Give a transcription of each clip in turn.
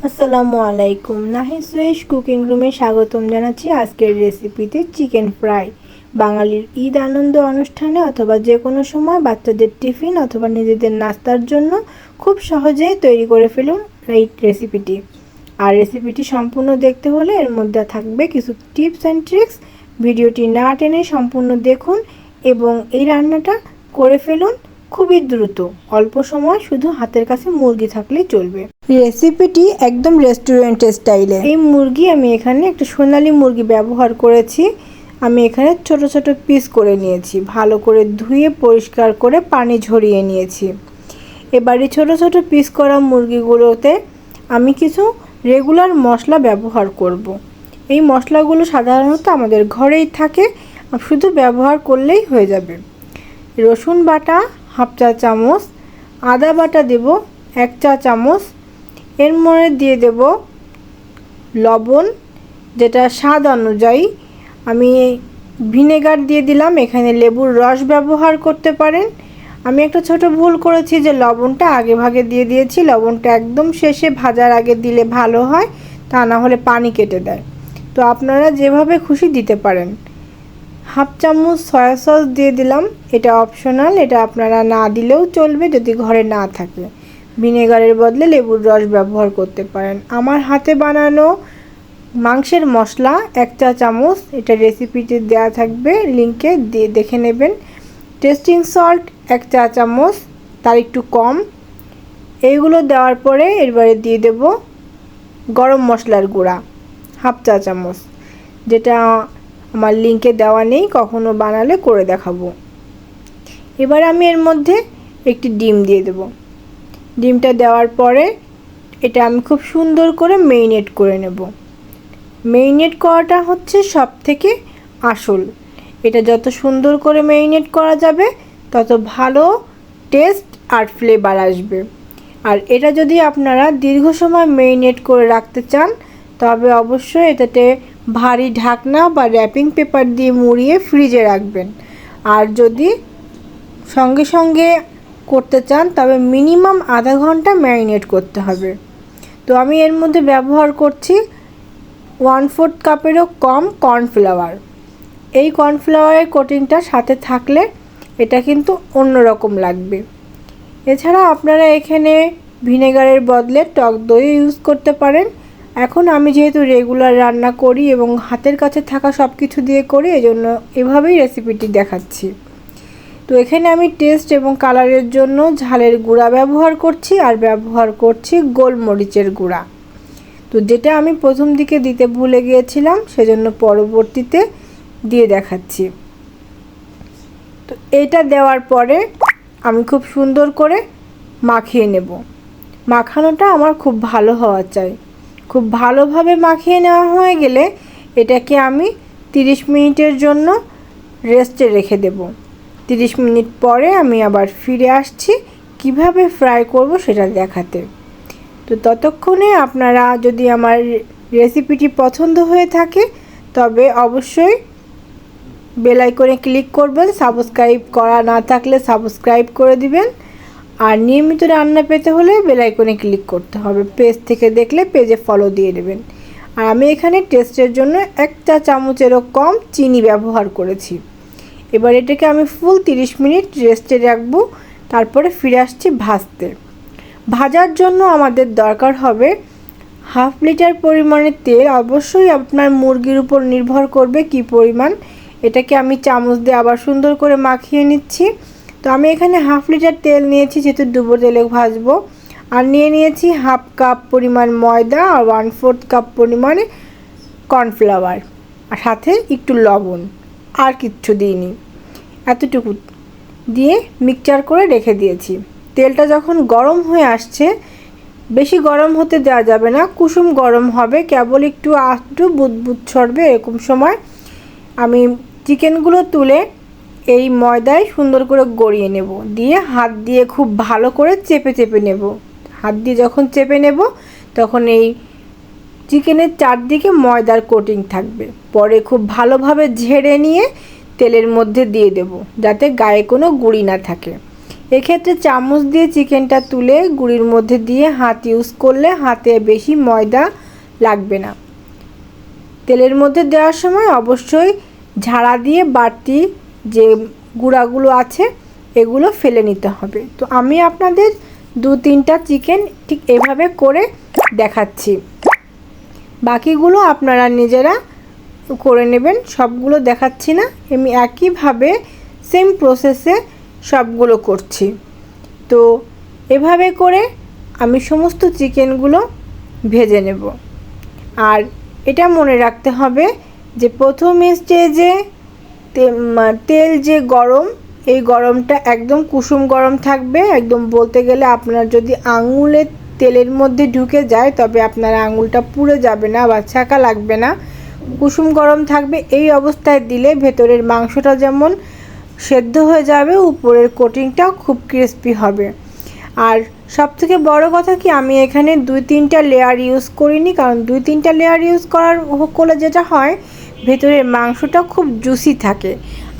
আসসালামু আলাইকুম। নাহিদ কুকিং রুমে স্বাগতম জানাচ্ছি আজকের রেসিপিতে চিকেন ফ্রাই। বাঙালির ঈদ আনন্দ অনুষ্ঠানে অথবা যে কোনো সময় বাচ্চাদের টিফিন অথবা নিজেদের নাস্তার জন্য খুব সহজেই তৈরি করে ফেলুন এই রেসিপিটি। আর রেসিপিটি সম্পূর্ণ দেখতে হলে এর মধ্যে থাকবে কিছু টিপস অ্যান্ড ট্রিক্স। ভিডিওটি না টেনে সম্পূর্ণ দেখুন এবং এই রান্নাটা করে ফেলুন খুবই দ্রুত। অল্প সময়, শুধু হাতের কাছে মুরগি থাকলেই চলবে। রেসিপিটি একদম রেস্টুরেন্ট স্টাইলে। এই মুরগি আমি এখানে একটা সোনালী মুরগি ব্যবহার করেছি। আমি এখানে ছোট ছোট পিস করে নিয়েছি, ভালো করে ধুয়ে পরিষ্কার করে পানি ঝরিয়ে নিয়েছি। এবারে ছোট ছোট পিস করা মুরগিগুলোতে আমি কিছু রেগুলার মশলা ব্যবহার করব। এই মশলাগুলো সাধারণত আমাদের ঘরেই থাকে, শুধু ব্যবহার করলেই হয়ে যাবে। রসুন বাটা হাফ চা চামচ, আদা বাটা দেব 1 চা চামচ, এর মধ্যে দিয়ে দেব লবণ যেটা স্বাদ অনুযায়ী। আমি ভিনেগার দিয়ে দিলাম, এখানে লেবুর রস ব্যবহার করতে পারেন। আমি একটা ছোট ভুল করেছি যে লবণটা আগে ভাগে দিয়ে দিয়েছি। লবণটা একদম শেষে ভাজার আগে দিলে ভালো হয়, তা না হলে পানি কেটে দেয়। তো আপনারা যেভাবে খুশি দিতে পারেন। হাফ চামচ সয়া সস দিয়ে দিলাম, এটা অপশনাল, এটা আপনারা না দিলেও চলবে যদি ঘরে না থাকে। ভিনেগারের বদলে লেবুর রস ব্যবহার করতে পারেন। আমার হাতে বানানো মাংসের মশলা 1 চা চামচ, এটা রেসিপিতে দেওয়া থাকবে, লিঙ্কে দিয়ে দেখে নেবেন। টেস্টিং সল্ট 1 চা চামচ, তার একটু কম। এইগুলো দেওয়ার পরে এবারে দিয়ে দেব গরম মশলার গুঁড়া হাফ চা চামচ, যেটা আমার লিঙ্কে দেওয়া নেই, কখনো বানালে করে দেখাবো। এবার আমি এর মধ্যে একটি ডিম দিয়ে দেব। ডিমটা দেওয়ার পরে এটা আমি খুব সুন্দর করে মেরিনেট করে নেব। মেরিনেট করাটা হচ্ছে সবথেকে আসল। এটা যত সুন্দর করে মেরিনেট করা যাবে তত ভালো টেস্ট আর ফ্লেভার আসবে। আর এটা যদি আপনারা দীর্ঘ সময় মেরিনেট করে রাখতে চান তবে অবশ্যই এটাতে ভারী ঢাকনা বা র্যাপিং পেপার দিয়ে মুড়িয়ে ফ্রিজে রাখবেন। আর যদি সঙ্গে সঙ্গে করতে চান তবে মিনিমাম আধা ঘন্টা ম্যারিনেট করতে হবে। তো আমি এর মধ্যে ব্যবহার করছি 1/4 কাপেরও কম কর্নফ্লাওয়ার। এই কর্নফ্লাওয়ারের কোটিংটা সাথে থাকলে এটা কিন্তু অন্যরকম লাগবে। এছাড়া আপনারা এখানে ভিনেগারের বদলে টক দই ইউজ করতে পারেন। এখন আমি যেহেতু রেগুলার রান্না করি এবং হাতের কাছে থাকা সব কিছু দিয়ে করি, এজন্য এভাবেই রেসিপিটি দেখাচ্ছি। তো এখানে আমি টেস্ট এবং কালারের জন্য ঝালের গুঁড়া ব্যবহার করছি আর ব্যবহার করছি গোলমরিচের গুঁড়া। তো যেটা আমি প্রথম দিকে দিতে ভুলে গিয়েছিলাম, সেজন্য পরবর্তীতে দিয়ে দেখাচ্ছি। তো এটা দেওয়ার পরে আমি খুব সুন্দর করে মাখিয়ে নেব। মাখানোটা আমার খুব ভালো হওয়া চাই। খুব ভালোভাবে মাখিয়ে নেওয়া হয়ে গেলে এটাকে আমি 30 মিনিটের জন্য রেস্টে রেখে দেব। 30 মিনিট পরে আমি আবার ফিরে আসছি কিভাবে ফ্রাই করব সেটা দেখাতে। তো ততক্ষণে আপনারা যদি আমার রেসিপিটি পছন্দ হয়ে থাকে তবে অবশ্যই বেল আইকনে ক্লিক করবেন। সাবস্ক্রাইব করা না থাকলে সাবস্ক্রাইব করে দিবেন। আর নিয়মিত রান্না পেতে হলে বেল আইকনে ক্লিক করতে হবে। পেজ থেকে দেখলে পেজে ফলো দিয়ে দেবেন। আর আমি এখানে টেস্টের জন্য 1 চা চামচেরও কম চিনি ব্যবহার করেছি। এবার এটাকে আমি ফুল 30 মিনিট রেস্টে রাখবো, তারপরে ফিরে আসছি ভাজতে। ভাজার জন্য আমাদের দরকার হবে হাফ লিটার পরিমাণে তেল। অবশ্যই আপনার মুরগির উপর নির্ভর করবে কি পরিমাণ। এটাকে আমি চামচ দিয়ে আবার সুন্দর করে মাখিয়ে নিচ্ছি। তো আমি এখানে হাফ লিটার তেল নিয়েছি, যেহেতু ডুবো তেলে ভাজবো। আর নিয়ে নিয়েছি হাফ কাপ পরিমাণ ময়দা আর 1/4 কাপ পরিমাণে কর্নফ্লাওয়ার, আর সাথে একটু লবণ, আর কিচ্ছু দিইনি। এতটুকু দিয়ে মিক্সচার করে রেখে দিয়েছি। তেলটা যখন গরম হয়ে আসছে, বেশি গরম হতে দেওয়া যাবে না, কুসুম গরম হবে, কেবল একটু আটটু বুদবুদ ছড়বে। এরকম সময় আমি চিকেনগুলো তুলে এই ময়দায় সুন্দর করে গড়িয়ে নেব, দিয়ে হাত দিয়ে খুব ভালো করে চেপে চেপে নেব। হাত দিয়ে যখন চেপে নেব তখন এই চিকেনের চারদিকে ময়দার কোটিং থাকবে। পরে খুব ভালোভাবে ঝেড়ে নিয়ে তেলের মধ্যে দিয়ে দেব, যাতে গায়ে কোনো গুঁড়ি না থাকে। এক্ষেত্রে চামচ দিয়ে চিকেনটা তুলে গুঁড়ির মধ্যে দিয়ে হাত ইউজ করলে হাতে বেশি ময়দা লাগবে না। তেলের মধ্যে দেওয়ার সময় অবশ্যই ঝাড়া দিয়ে বাড়তি যে গুঁড়াগুলো আছে এগুলো ফেলে নিতে হবে। তো আমি আপনাদের 2-3টা চিকেন ঠিক এভাবে করে দেখাচ্ছি, বাকিগুলো আপনারা নিজেরা করে নেবেন। সবগুলো দেখাচ্ছি না, আমি একইভাবে সেম প্রসেসে সবগুলো করছি। তো এভাবে করে আমি সমস্ত চিকেনগুলো ভেজে নেব। আর এটা মনে রাখতে হবে যে প্রথম স্টেজে তেল যে গরম, এই গরমটা একদম কুসুম গরম থাকবে। একদম বলতে গেলে আপনার যদি আঙুলে তেলের মধ্যে ঢুকে যায় তবে আপনার আঙুলটা পুড়ে যাবে না বা ছাকা লাগবে না, কুসুম গরম থাকবে। এই অবস্থায় দিলে ভেতরের মাংসটা যেমন সেদ্ধ হয়ে যাবে, উপরের কোটিংটাও খুব ক্রিস্পি হবে। আর সবথেকে বড় কথা কি, আমি এখানে 2-3টা লেয়ার ইউজ করিনি, কারণ 2-3টা লেয়ার ইউজ করলে যেটা হয় ভেতরের মাংসটা খুব জুসি থাকে।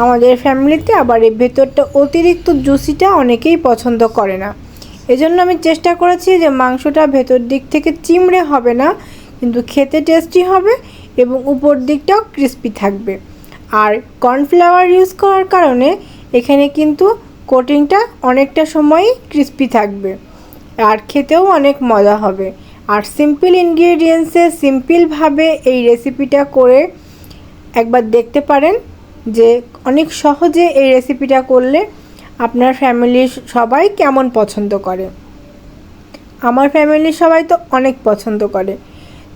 আমাদের ফ্যামিলিতে আবার এই ভেতরটা অতিরিক্ত জুসিটা অনেকেই পছন্দ করে না। এজন্য আমি চেষ্টা করেছি যে মাংসটা ভেতর দিক থেকে চিমড়ে হবে না, কিন্তু খেতে টেস্টি হবে এবং উপর দিকটাও ক্রিস্পি থাকবে। আর কর্নফ্লাওয়ার ইউজ করার কারণে এখানে কিন্তু কোটিংটা অনেকটা সময়ই ক্রিস্পি থাকবে আর খেতেও অনেক মজা হবে। আর সিম্পল ইনগ্রেডিয়েন্টসে সিম্পলভাবে এই রেসিপিটা করে একবার দেখতে পারেন যে অনেক সহজে এই রেসিপিটা করলে আপনার ফ্যামিলির সবাই কেমন পছন্দ করে। আমার ফ্যামিলির সবাই তো অনেক পছন্দ করে।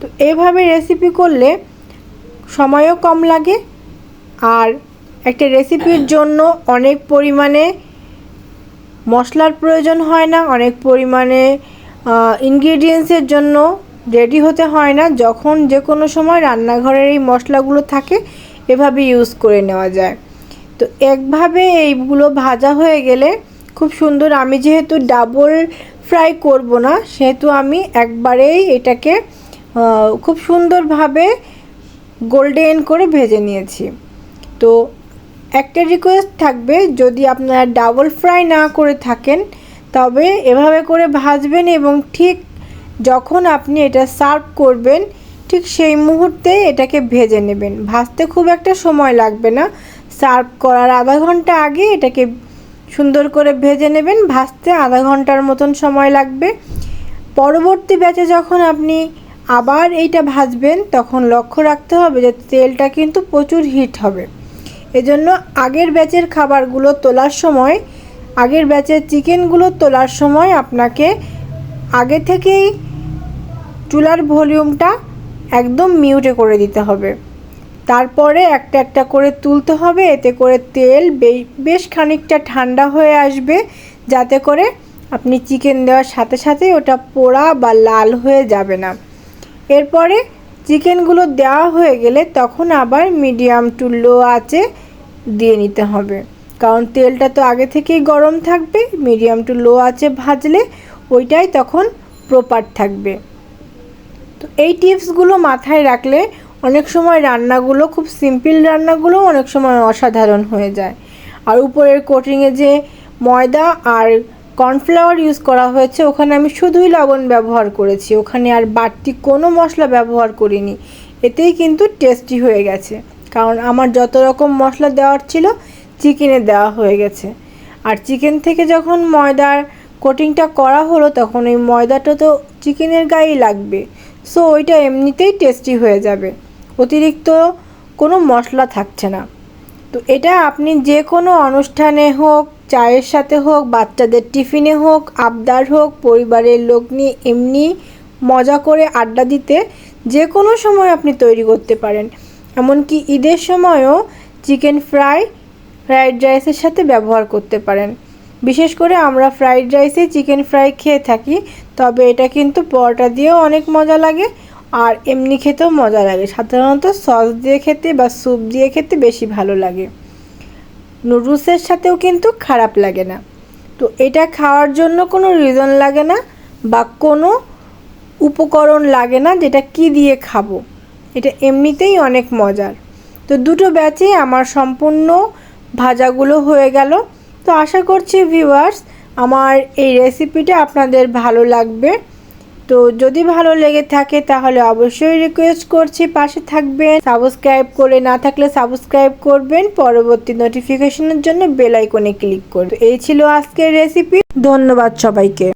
তো এইভাবে রেসিপি করলে সময়ও কম লাগে, আর একটা রেসিপির জন্য অনেক পরিমাণে মশলার প্রয়োজন হয় না, অনেক পরিমাণে ইনগ্রেডিয়েন্টসের জন্য রেডি হতে হয় না। যখন যে কোনো সময় রান্নাঘরের এই মশলাগুলো থাকে এভাবে ইউজ করে নেওয়া যায়। তো একভাবে এইগুলো ভাজা হয়ে গেলে খুব সুন্দর, আমি যেহেতু ডাবল ফ্রাই করব না সেহেতু আমি একবারেই এটাকে খুব সুন্দরভাবে গোল্ডেন করে ভেজে নিয়েছি। তো একটা রিকোয়েস্ট থাকবে, যদি আপনারা ডাবল ফ্রাই না করে থাকেন তবে এভাবে করে ভাজবেন এবং ঠিক যখন আপনি এটা সার্ভ করবেন ঠিক সেই মুহূর্তে এটাকে ভেজে নেবেন। ভাজতে খুব একটা সময় লাগবে না, সার্ভ করার আধা ঘন্টা আগে এটাকে সুন্দর করে ভেজে নেবেন, ভাজতে আধা ঘন্টার মতন সময় লাগবে। পরবর্তী ব্যাচে যখন আপনি আবার এইটা ভাজবেন তখন লক্ষ্য রাখতে হবে যে তেলটা কিন্তু প্রচুর হিট হবে। এজন্য আগের ব্যাচের খাবারগুলো তোলার সময়, আগের ব্যাচের চিকেনগুলো তোলার সময় আপনাকে আগে থেকেই চুলার ভলিউমটা একদম মিউটে করে দিতে হবে। তারপরে একটা একটা করে তুলতে হবে, এতে করে তেল বেশ খানিকটা ঠান্ডা হয়ে আসবে, যাতে করে আপনি চিকেন দেওয়ার সাথে সাথে ওটা পোড়া বা লাল হয়ে যাবে না। এরপরে চিকেনগুলো দেওয়া হয়ে গেলে তখন আবার মিডিয়াম টু লো আঁচে দিয়ে নিতে হবে, কারণ তেলটা তো আগে থেকেই গরম থাকবে। মিডিয়াম টু লো আঁচে ভাজলে ওইটাই তখন প্রপার থাকবে। তো এই টিপসগুলো মাথায় রাখলে অনেক সময় রান্নাগুলো, খুব সিম্পল রান্নাগুলো অনেক সময় অসাধারণ হয়ে যায়। আর উপরের কোটিংয়ে যে ময়দা আর কর্নফ্লাওয়ার ইউজ করা হয়েছে ওখানে আমি শুধুই লবণ ব্যবহার করেছি, ওখানে আর বাড়তি কোনো মশলা ব্যবহার করিনি। এতেই কিন্তু টেস্টি হয়ে গেছে, কারণ আমার যত রকম মশলা দেওয়ার ছিল চিকেনে দেওয়া হয়ে গেছে। আর চিকেন থেকে যখন ময়দার কোটিংটা করা হলো তখন ওই ময়দাটা তো চিকেনের গায়েই লাগবে, সো ওইটা এমনিতেই টেস্টি হয়ে যাবে, অতিরিক্ত কোনো মশলা থাকছে না। তো এটা আপনি যে কোনো অনুষ্ঠানে হোক, চায়ের সাথে হোক, বাচ্চাদের টিফিনে হোক, আবদার হোক, পরিবারের লোক নিয়ে এমনি মজা করে আড্ডা দিতে যে কোনো সময় আপনি তৈরি করতে পারেন। এমনকি ঈদের সময়ও চিকেন ফ্রাইড রাইসের সাথে ব্যবহার করতে পারেন। বিশেষ করে আমরা ফ্রাইড রাইসে চিকেন ফ্রাই খেয়ে থাকি, তবে এটা কিন্তু পরোটা দিয়েও অনেক মজা লাগে আর এমনি খেতেও মজা লাগে। সাধারণত সস দিয়ে খেতে বা স্যুপ দিয়ে খেতে বেশি ভালো লাগে, নুডলসের সাথেও কিন্তু খারাপ লাগে না। তো এটা খাওয়ার জন্য কোনো রিজন লাগে না বা কোনো উপকরণ লাগে না যেটা কি দিয়ে খাবো, এটা এমনিতেই অনেক মজার। তো দুটো ব্যাচে আমার সম্পূর্ণ ভাজাগুলো হয়ে গেল। তো আশা করছি ভিউয়ার্স আমার এই রেসিপিটা আপনাদের ভালো লাগবে। তো যদি ভালো লেগে থাকে তাহলে অবশ্যই রিকোয়েস্ট করছি পাশে থাকবেন, সাবস্ক্রাইব করে না থাকলে সাবস্ক্রাইব করবেন, পরবর্তী নোটিফিকেশনের জন্য বেল আইকনে ক্লিক করবেন। এই ছিল আজকের রেসিপি। ধন্যবাদ সবাইকে।